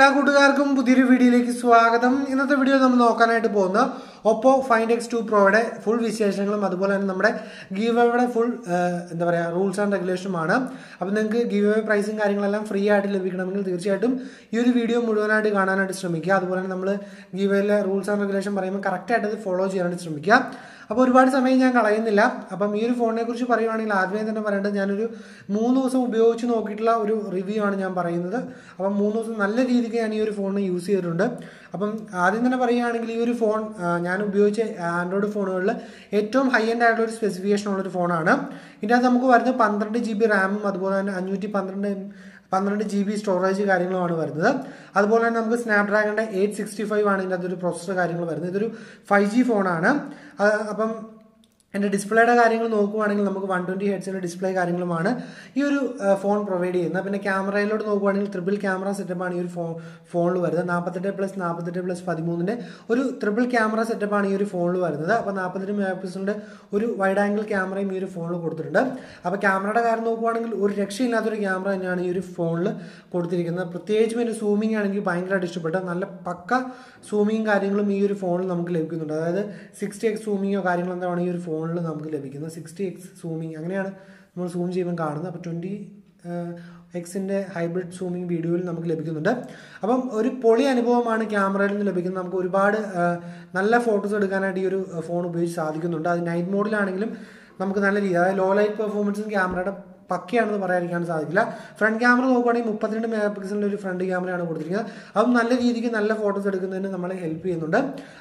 എല്ലാ കൂട്ടുകാർക്കും പുതിയൊരു വീഡിയോയിലേക്ക് സ്വാഗതം. ഇന്നത്തെ വീഡിയോ നമ്മൾ നോക്കാനായിട്ട് പോകുന്ന Oppo Find X2 Proയുടെ ഫുൾ വിശേഷങ്ങളും അതുപോലെ തന്നെ നമ്മുടെ ഗീവ് അവേയുടെ ഫുൾ റൂൾസ് ആൻഡ് റെഗുലേഷനുമാണ്. അപ്പോൾ നിങ്ങൾക്ക് ഗീവ് അവേ പ്രൈസും കാര്യങ്ങളെല്ലാം ഫ്രീ ആയിട്ട് ലഭിക്കണമെങ്കിൽ തീർച്ചയായിട്ടും ഈ ഒരു വീഡിയോ മുഴുവനായിട്ട് കാണാനായിട്ട് ശ്രമിക്കുക. അതുപോലെ തന്നെ നമ്മൾ ഗീവ് അവേയിലെ റൂൾസ് ആൻഡ് റെഗുലേഷൻ പറയുമ്പോൾ കറക്റ്റായിട്ട് അത് ഫോളോ ചെയ്യാനായിട്ട് ശ്രമിക്കുക. അപ്പോൾ ഒരുപാട് സമയം ഞാൻ കളയുന്നില്ല. അപ്പം ഈ ഒരു ഫോണിനെ കുറിച്ച് പറയുവാണെങ്കിൽ ആദ്യമേ തന്നെ പറയേണ്ടത് ഞാനൊരു 3 ദിവസം ഉപയോഗിച്ച് നോക്കിയിട്ടുള്ള ഒരു റിവ്യൂ ആണ് ഞാൻ പറയുന്നത്. അപ്പം 3 ദിവസം നല്ല രീതിക്ക് ഞാൻ ഈ ഒരു ഫോണിന് യൂസ് ചെയ്തിട്ടുണ്ട്. അപ്പം ആദ്യം തന്നെ പറയുകയാണെങ്കിൽ ഈ ഒരു ഫോൺ ഞാൻ ഉപയോഗിച്ച ആൻഡ്രോയിഡ് ഫോണുകളിൽ ഏറ്റവും ഹൈ എൻഡ് ആയിട്ടുള്ള ഒരു സ്പെസിഫിക്കേഷൻ ഉള്ളൊരു ഫോണാണ്. ഇതിൻ്റെ അകത്ത് നമുക്ക് വരുന്നത് 12 GB റാമും അതുപോലെ തന്നെ 512 GB സ്റ്റോറേജ് കാര്യങ്ങളുമാണ് വരുന്നത്. അതുപോലെ തന്നെ നമുക്ക് സ്നാപ്ഡ്രാഗണിൻ്റെ 865 ആണ് ഇതിൻ്റെ അകത്തൊരു പ്രൊസസ്സർ കാര്യങ്ങൾ വരുന്നത്. ഇതൊരു 5G ഫോണാണ്. അപ്പം എൻ്റെ ഡിസ്പ്ലേയുടെ കാര്യങ്ങൾ നോക്കുവാണെങ്കിൽ നമുക്ക് 120 ഹെർട്സിൻ്റെ ഡിസ്പ്ലേ കാര്യങ്ങളുമാണ് ഈ ഒരു ഫോൺ പ്രൊവൈഡ് ചെയ്യുന്നത്. പിന്നെ ക്യാമറയിലോട്ട് നോക്കുവാണെങ്കിൽ ട്രിപ്പിൾ ക്യാമറ സെറ്റപ്പാണ് ഈ ഒരു ഫോണിൽ വരുന്നത്. 48+13+13 ഒരു ട്രിപ്പിൾ ക്യാമറ സെറ്റപ്പാണ് ഈ ഒരു ഫോണിൽ വരുന്നത്. അപ്പോൾ 48 MP ഒരു വൈഡ് ആംഗിൾ ക്യാമറയും ഈ ഒരു ഫോണിൽ കൊടുത്തിട്ടുണ്ട്. അപ്പോൾ ക്യാമറയുടെ കാര്യം നോക്കുവാണെങ്കിൽ ഒരു രക്ഷയില്ലാത്തൊരു ക്യാമറ തന്നെയാണ് ഈ ഒരു ഫോണിൽ കൊടുത്തിരിക്കുന്നത്. പ്രത്യേകിച്ചും ഒരു സൂമിംഗ് ആണെങ്കിൽ ഭയങ്കരമായിട്ട് ഇഷ്ടപ്പെട്ട നല്ല പക്ക സൂമിങ് കാര്യങ്ങളും ഈ ഒരു ഫോണിൽ നമുക്ക് ലഭിക്കുന്നുണ്ട്. അതായത് 60x സൂമിങ്ങോ കാര്യങ്ങളോ എന്താണ് ഈ ഒരു ഫോണിൽ നമുക്ക് ലഭിക്കുന്നത്. 60x സൂമിങ് അങ്ങനെയാണ് നമ്മൾ സൂം ചെയ്യുമ്പോൾ കാണുന്നത്. അപ്പോൾ 20x ഹൈബ്രിഡ് സൂമിങ് വീഡിയോയിൽ നമുക്ക് ലഭിക്കുന്നുണ്ട്. അപ്പം ഒരു പൊളി അനുഭവമാണ് ക്യാമറയിൽ നിന്ന് ലഭിക്കുന്നത്. നമുക്ക് ഒരുപാട് നല്ല ഫോട്ടോസ് എടുക്കാനായിട്ട് ഈ ഒരു ഫോൺ ഉപയോഗിച്ച് സാധിക്കുന്നുണ്ട്. അത് നൈറ്റ് മോഡിലാണെങ്കിലും നമുക്ക് നല്ല രീതി, അതായത് ലോ ലൈറ്റ് പെർഫോമൻസും ക്യാമറയുടെ പക്കയാണെന്ന് പറയാതിരിക്കാൻ സാധിക്കില്ല. ഫ്രണ്ട് ക്യാമറ നോക്കുകയാണെങ്കിൽ 32 MP ഒരു ഫ്രണ്ട് ക്യാമറയാണ് കൊടുത്തിരിക്കുന്നത്. അതും നല്ല രീതിക്ക് നല്ല ഫോട്ടോസ് എടുക്കുന്നതിന് നമ്മളെ ഹെൽപ്പ് ചെയ്യുന്നുണ്ട്.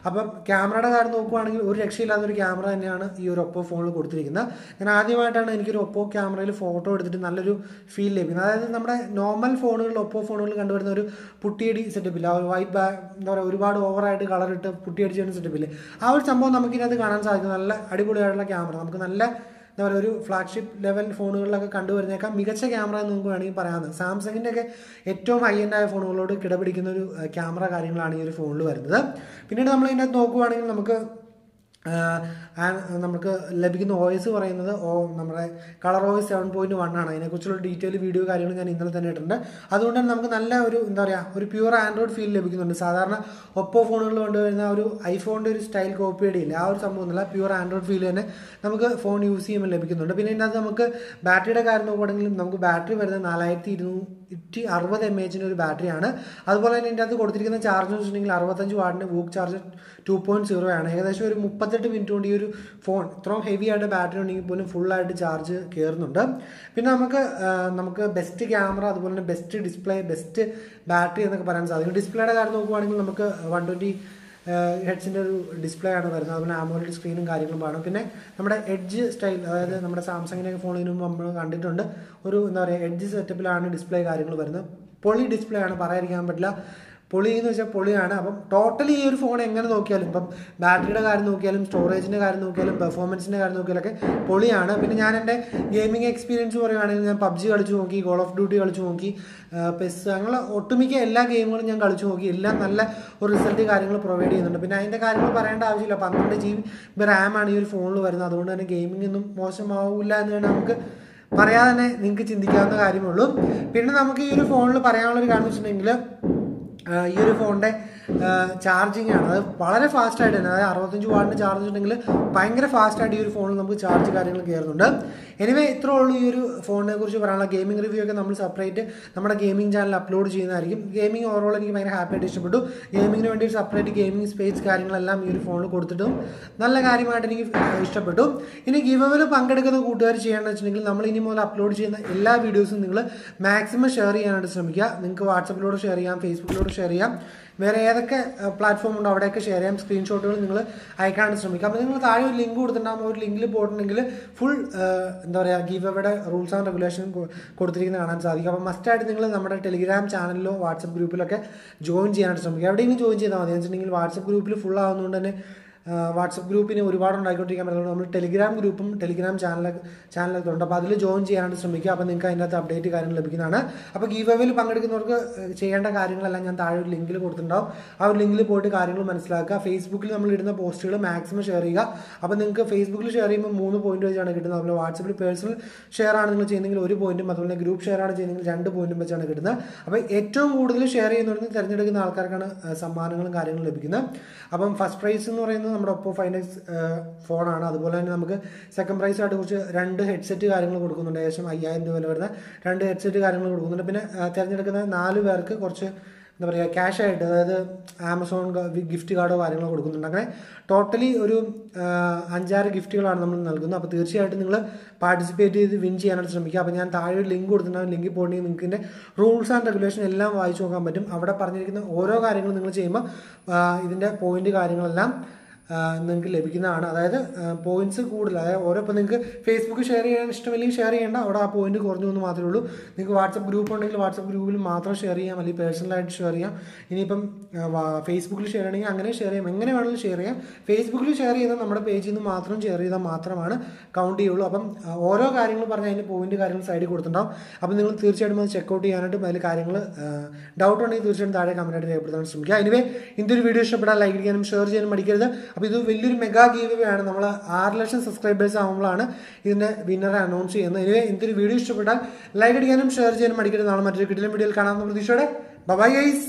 അപ്പം ക്യാമറയുടെ കാര്യം നോക്കുകയാണെങ്കിൽ ഒരു രക്ഷയില്ലാത്തൊരു ക്യാമറ തന്നെയാണ് ഈ ഒരു ഒപ്പോ ഫോണിൽ കൊടുത്തിരിക്കുന്നത്. ഞാൻ ആദ്യമായിട്ടാണ് എനിക്കൊരു ഒപ്പോ ക്യാമറയിൽ ഫോട്ടോ എടുത്തിട്ട് നല്ലൊരു ഫീൽ ലഭിക്കുന്നത്. അതായത് നമ്മുടെ നോർമൽ ഫോണുകളിൽ ഒപ്പോ ഫോണുകളിൽ കണ്ടുവരുന്ന ഒരു പുട്ടിയടി സെറ്റപ്പില്ല, ഒരു വൈറ്റ് എന്താ പറയുക ഒരുപാട് ഓവറായിട്ട് കളറിട്ട് പുട്ടിയടിച്ച് വരുന്ന സെറ്റപ്പില്ല. ആ ഒരു സംഭവം നമുക്കിതിനകത്ത് കാണാൻ സാധിക്കും. നല്ല അടിപൊളിയായിട്ടുള്ള ക്യാമറ, നമുക്ക് നല്ല എന്താ പറയുക ഒരു ഫ്ലാഗ്ഷിപ്പ് ലെവൽ ഫോണുകളിലൊക്കെ കണ്ടുവരുന്നേക്കാം മികച്ച ക്യാമറ എന്ന് നമുക്ക് വേണമെങ്കിൽ പറയാവുന്നത്. സാംസങ്ങിൻ്റെ ഒക്കെ ഏറ്റവും ഹൈ എൻഡ് ആയ ഫോണുകളോട് കിടപിടിക്കുന്ന ഒരു ക്യാമറ കാര്യങ്ങളാണ് ഈ ഒരു ഫോണിൽ വരുന്നത്. പിന്നീട് നമ്മൾ ഇതിനകത്ത് നോക്കുകയാണെങ്കിൽ നമുക്ക് ലഭിക്കുന്ന OS പറയുന്നത് നമ്മുടെ ColorOS 7.1 ആണ്. അതിനെക്കുറിച്ചുള്ള ഡീറ്റെയിൽ വീഡിയോ കാര്യങ്ങൾ ഞാൻ ഇന്നലെ തന്നെ ഇട്ടിട്ടുണ്ട്. അതുകൊണ്ട് തന്നെ നമുക്ക് നല്ല ഒരു എന്താ പറയുക ഒരു പ്യൂർ ആൻഡ്രോയിഡ് ഫീൽ ലഭിക്കുന്നുണ്ട്. സാധാരണ ഒപ്പോ ഫോണുകളിൽ കൊണ്ടുവരുന്ന ഒരു ഐഫോണിൻ്റെ ഒരു സ്റ്റൈൽ കോപ്പിയടിയില്ല, ആ ഒരു സംഭവമൊന്നുമില്ല. പ്യൂർ ആൻഡ്രോയിഡ് ഫീൽ തന്നെ നമുക്ക് ഫോൺ യൂസ് ചെയ്യുമ്പോൾ ലഭിക്കുന്നുണ്ട്. പിന്നെ ഇതിനകത്ത് നമുക്ക് ബാറ്ററിയുടെ കാര്യം നോക്കുകയാണെങ്കിലും നമുക്ക് ബാറ്ററി വരുന്നത് 4260 mAh ഒരു ബാറ്ററിയാണ്. അതുപോലെ തന്നെ ഇതിൻ്റെ അകത്ത് കൊടുത്തിരിക്കുന്ന ചാർജ് എന്ന് വെച്ചിട്ടുണ്ടെങ്കിൽ 65 വാട്ടിൻ്റെ വൂക്ക് ചാർജർ 2.0 ആണ്. ഏകദേശം ഒരു 38 മിനിറ്റ് കൊണ്ട് ഈ ഒരു ഫോൺ ഇത്രയും ഹെവി ആയിട്ട് ബാറ്ററി ഉണ്ടെങ്കിൽ പോലും ഫുള്ളായിട്ട് ചാർജ് കയറുന്നുണ്ട്. പിന്നെ നമുക്ക് ബെസ്റ്റ് ക്യാമറ, അതുപോലെ തന്നെ ബെസ്റ്റ് ഡിസ്പ്ലേ, ബെസ്റ്റ് ബാറ്ററി എന്നൊക്കെ പറയാൻ സാധിക്കും. ഡിസ്പ്ലേയുടെ കാര്യം നോക്കുവാണെങ്കിൽ നമുക്ക് 120 ഹെഡ്സിൻ്റെ ഒരു ഡിസ്പ്ലേ ആണ് വരുന്നത്. അതുപോലെ AMOLED സ്ക്രീനും കാര്യങ്ങളും വേണം. പിന്നെ നമ്മുടെ എഡ്ജ് സ്റ്റൈൽ, അതായത് നമ്മുടെ സാംസങ്ങിൻ്റെ ഫോണിന് മുമ്പ് നമ്മൾ കണ്ടിട്ടുണ്ട് ഒരു എന്താ പറയുക എഡ്ജ് സെറ്റപ്പിലാണ് ഡിസ്പ്ലേ കാര്യങ്ങൾ വരുന്നത്. പൊളി ഡിസ്പ്ലേ ആണ്, പറയാതിരിക്കാൻ പറ്റില്ല. പൊളി എന്ന് വെച്ചാൽ പൊളിയാണ്. അപ്പം ടോട്ടലി ഈ ഒരു ഫോൺ എങ്ങനെ നോക്കിയാലും, ഇപ്പം ബാറ്ററിയുടെ കാര്യം നോക്കിയാലും സ്റ്റോറേജിൻ്റെ കാര്യം നോക്കിയാലും പെർഫോമൻസിൻ്റെ കാര്യം നോക്കിയാലൊക്കെ പൊളിയാണ്. പിന്നെ ഞാൻ എൻ്റെ ഗെയിമിംഗ് എക്സ്പീരിയൻസ് പറയുകയാണെങ്കിൽ ഞാൻ PUBG കളിച്ചു നോക്കി, കോൾ ഓഫ് ഡ്യൂട്ടി കളിച്ചു നോക്കി, പെസ്, അങ്ങനെ ഒട്ടുമിക്ക എല്ലാ ഗെയിമുകളും ഞാൻ കളിച്ചു നോക്കി. എല്ലാം നല്ല ഒരു റിസൾട്ട് കാര്യങ്ങൾ പ്രൊവൈഡ് ചെയ്യുന്നുണ്ട്. പിന്നെ അതിൻ്റെ കാര്യങ്ങൾ പറയേണ്ട ആവശ്യമില്ല. 12 GB റാമാണ് ഈ ഒരു ഫോണിൽ വരുന്നത്. അതുകൊണ്ട് തന്നെ ഗെയിമിംഗ് ഒന്നും മോശമാവില്ല എന്ന് തന്നെ നമുക്ക് പറയാതെ തന്നെ നിങ്ങൾക്ക് ചിന്തിക്കാവുന്ന കാര്യമുള്ളൂ. പിന്നെ നമുക്ക് ഈ ഒരു ഫോണിൽ പറയാനുള്ളൊരു കാര്യം എന്ന് വെച്ചിട്ടുണ്ടെങ്കിൽ ഈ ഒരു ഫോണിൻ്റെ ചാർജിങ് ആണ്. അത് വളരെ ഫാസ്റ്റായിട്ട് തന്നെ, അതായത് 65 വാട്ടിൻ്റെ ചാർജ് ഉണ്ടെങ്കിൽ ഭയങ്കര ഫാസ്റ്റായിട്ട് ഈ ഒരു ഫോണിൽ നമുക്ക് ചാർജ് കാര്യങ്ങൾ കയറുന്നുണ്ട്. എനിവേ ഇത്രേ ഉള്ളൂ ഈ ഒരു ഫോണിനെ കുറിച്ച് പറയാനുള്ള. ഗെയിമിംഗ് റിവ്യൂ ഒക്കെ നമ്മൾ സെപ്പറേറ്റ് നമ്മുടെ ഗെയിമിംഗ് ചാനൽ അപ്ലോഡ് ചെയ്യുന്നതായിരിക്കും. ഗെയിമിംഗ് ഓവറോൾ എനിക്ക് ഭയങ്കര ഹാപ്പിയായിട്ട് ഇഷ്ടപ്പെട്ടു. ഗെയിമിങ്ങിന് വേണ്ടി ഒരു സെപ്പറേറ്റ് ഗെയിമിംഗ് സ്പേസ് കാര്യങ്ങളെല്ലാം ഈ ഒരു ഫോണിൽ കൊടുത്തിട്ടും നല്ല കാര്യമായിട്ട് എനിക്ക് ഇഷ്ടപ്പെട്ടു. ഇനി ഗിവ് അവേയിൽ പങ്കെടുക്കുന്ന കൂട്ടുകാർ ചെയ്യേണ്ടത് വെച്ചിട്ടുണ്ടെങ്കിൽ നമ്മൾ ഇനി മുതൽ അപ്ലോഡ് ചെയ്യുന്ന എല്ലാ വീഡിയോസും നിങ്ങൾ മാക്സിമം ഷെയർ ചെയ്യാനായിട്ട് ശ്രമിക്കുക. നിങ്ങൾക്ക് വാട്സപ്പിലൂടെ ഷെയർ ചെയ്യാം, ഫേസ്ബുക്കിലൂടെ ഷെയർ ചെയ്യാം, വേറെ ഏതൊക്കെ പ്ലാറ്റ്ഫോം ഉണ്ടോ അവിടെയൊക്കെ ഷെയർ ചെയ്യാം. സ്ക്രീൻഷോട്ടുകൾ നിങ്ങൾ അയക്കാനായിട്ട് ശ്രമിക്കുക. അപ്പോൾ നിങ്ങൾ താഴെ ഒരു ലിങ്ക് കൊടുത്തിട്ടുണ്ടാകുമ്പോൾ ഒരു ലിങ്കിൽ പോയിട്ടുണ്ടെങ്കിൽ ഫുൾ എന്താ പറയുക ഗീവ് അവേയുടെ റൂൾസ് ആൻഡ് റെഗുലേഷൻ കൊടുത്തിരിക്കുന്നത് കാണാൻ സാധിക്കും. അപ്പോൾ മസ്റ്റായിട്ട് നിങ്ങൾ നമ്മുടെ ടെലിഗ്രാം ചാനലിലോ വാട്സപ്പ് ഗ്രൂപ്പിലൊക്കെ ജോയിൻ ചെയ്യാനായിട്ട് ശ്രമിക്കുക. എവിടെയെങ്കിലും ജോയിൻ ചെയ്താൽ മതി. എന്ന് വെച്ചിട്ടുണ്ടെങ്കിൽ വാട്സപ്പ് ഗ്രൂപ്പിൽ ഫുൾ ആവുന്നതുകൊണ്ട് തന്നെ വാട്സപ്പ് ഗ്രൂപ്പിന് ഒരുപാട് ഉണ്ടായിക്കൊണ്ടിരിക്കാൻ പറ്റുന്നത് നമ്മൾ ടെലിഗ്രാം ഗ്രൂപ്പും ടെലിഗ്രാം ചാനലൊക്കെ ഉണ്ട്. അപ്പോൾ അതിൽ ജോയിൻ ചെയ്യാനായിട്ട് ശ്രമിക്കുക. അപ്പോൾ നിങ്ങൾക്ക് അതിനകത്ത് അപ്ഡേറ്റ് കാര്യങ്ങൾ ലഭിക്കുന്നതാണ്. അപ്പോൾ ഗീവ് അവേയിൽ പങ്കെടുക്കുന്നവർക്ക് ചെയ്യേണ്ട കാര്യങ്ങളെല്ലാം ഞാൻ താഴെ ഒരു ലിങ്കിൽ കൊടുത്തിട്ടുണ്ടാവും. ആ ഒരു ലിങ്കിൽ പോയിട്ട് കാര്യങ്ങൾ മനസ്സിലാക്കുക. ഫേസ്ബുക്കിൽ നമ്മൾ ഇടുന്ന പോസ്റ്റുകൾ മാക്സിമം ഷെയർ ചെയ്യുക. അപ്പോൾ നിങ്ങൾക്ക് ഫേസ്ബുക്കിൽ ഷെയർ ചെയ്യുമ്പോൾ 3 പോയിന്റ് വെച്ചാണ് കിട്ടുന്നത്. അതുപോലെ വാട്സപ്പിൽ പേഴ്സണൽ ഷെയർ ആണ് നിങ്ങൾ ചെയ്യുന്നെങ്കിൽ 1 പോയിന്റും, അതുപോലെ ഗ്രൂപ്പ് ഷെയർ ആണ് ചെയ്യുന്നെങ്കിൽ 2 പോയിന്റും വെച്ചാണ് കിട്ടുന്നത്. അപ്പോൾ ഏറ്റവും കൂടുതൽ ഷെയർ ചെയ്യുന്നവർക്ക് തിരഞ്ഞെടുക്കുന്ന ആൾക്കാർക്കാണ് സമ്മാനങ്ങളും കാര്യങ്ങളും ലഭിക്കുന്നത്. അപ്പം ഫസ്റ്റ് പ്രൈസ് എന്ന് പറയുന്നത് നമ്മുടെ ഒപ്പോ ഫൈൻഡ് എക്സ് ഫോണാണ്. അതുപോലെ തന്നെ നമുക്ക് സെക്കൻഡ് പ്രൈസ് ആയിട്ട് കുറച്ച് 2 ഹെഡ്സെറ്റ് കാര്യങ്ങൾ കൊടുക്കുന്നുണ്ട്. ഏകദേശം 5000 രൂപ വരുന്ന 2 ഹെഡ്സെറ്റ് കാര്യങ്ങൾ കൊടുക്കുന്നുണ്ട്. പിന്നെ തിരഞ്ഞെടുക്കുന്ന 4 പേർക്ക് കുറച്ച് എന്താ പറയുക ക്യാഷ് ആയിട്ട്, അതായത് ആമസോൺ ഗിഫ്റ്റ് കാർഡോ കാര്യങ്ങളോ കൊടുക്കുന്നുണ്ട്. അങ്ങനെ ടോട്ടലി ഒരു 5-6 ഗിഫ്റ്റുകളാണ് നമ്മൾ നൽകുന്നത്. അപ്പോൾ തീർച്ചയായിട്ടും നിങ്ങൾ പാർട്ടിസിപ്പേറ്റ് ചെയ്ത് വിൻ ചെയ്യാനായിട്ട് ശ്രമിക്കുക. അപ്പോൾ ഞാൻ താഴെ ഒരു ലിങ്ക് കൊടുത്തിട്ടുണ്ടാകും. ലിങ്കിൽ പോയിട്ടുണ്ടെങ്കിൽ നിങ്ങൾക്ക് ഇതിൻ്റെ റൂൾസ് ആൻഡ് റെഗുലേഷൻ എല്ലാം വായിച്ചു നോക്കാൻ പറ്റും. അവിടെ പറഞ്ഞിരിക്കുന്ന ഓരോ കാര്യങ്ങളും നിങ്ങൾ ചെയ്യുമ്പോൾ ഇതിൻ്റെ പോയിന്റ് കാര്യങ്ങളെല്ലാം നിങ്ങൾക്ക് ലഭിക്കുന്നതാണ്. അതായത് പോയിന്റ്സ് കൂടുതൽ, അതായത് ഓരോ ഇപ്പോൾ നിങ്ങൾക്ക് ഫേസ്ബുക്ക് ഷെയർ ചെയ്യാൻ ഇഷ്ടമില്ലെങ്കിൽ ഷെയർ ചെയ്യേണ്ട, അവിടെ ആ പോയിന്റ് കുറഞ്ഞു എന്ന് മാത്രമേ ഉള്ളൂ. നിങ്ങൾക്ക് വാട്സപ്പ് ഗ്രൂപ്പ് ഉണ്ടെങ്കിൽ വാട്സപ്പ് ഗ്രൂപ്പിൽ മാത്രം ഷെയർ ചെയ്യാം, അല്ലെങ്കിൽ പേഴ്സണലായിട്ട് ഷെയർ ചെയ്യാം. ഇനിയിപ്പം ഫേസ്ബുക്കിൽ ഷെയർ ചെയ്യണമെങ്കിൽ അങ്ങനെ ഷെയർ ചെയ്യാം, എങ്ങനെ വേണമെങ്കിലും ഷെയർ ചെയ്യാം. ഫേസ്ബുക്കിൽ ഷെയർ ചെയ്താൽ നമ്മുടെ പേജിൽ നിന്ന് മാത്രം ഷെയർ ചെയ്താൽ മാത്രമാണ് കൗണ്ട് ചെയ്യുള്ളൂ. അപ്പം ഓരോ കാര്യങ്ങൾ പറഞ്ഞാൽ അതിൻ്റെ പോയിന്റ് കാര്യങ്ങൾ സൈഡിൽ കൊടുത്തിട്ടുണ്ടാവും. അപ്പം നിങ്ങൾ തീർച്ചയായിട്ടും അത് ചെക്കൗട്ട് ചെയ്യാനായിട്ടും അതിൽ കാര്യങ്ങൾ ഡൗട്ട് ഉണ്ടെങ്കിൽ തീർച്ചയായിട്ടും താഴെ കമൻറ്റായിട്ട് രേഖപ്പെടുത്താൻ ശ്രമിക്കുക. എനിവേ ഇന്നത്തെ ഒരു വീഡിയോ ഇഷ്ടപ്പെട്ടാൽ ലൈക്ക് ചെയ്യാനും ഷെയർ ചെയ്യാനും മടിക്കരുത്. അപ്പോൾ ഇത് വലിയൊരു മെഗാ ഗീവ് അവേ ആണ്. നമ്മൾ 6 ലക്ഷം സബ്സ്ക്രൈബേഴ്സ് ആകുമ്പോഴാണ് ഇതിൻ്റെ വിന്നറെ അനൗൺസ് ചെയ്യുന്നത്. എനിവേ ഇന്നത്തെ ഒരു വീഡിയോ ഇഷ്ടപ്പെട്ടാൽ ലൈക്ക് അടിക്കാനും ഷെയർ ചെയ്യാനും മടിക്കരുത്. നാളെ മറ്റൊരു കിടിലൻ വീഡിയോയിൽ കാണാമെന്ന പ്രതീക്ഷയോടെ ബൈ ഗൈസ്.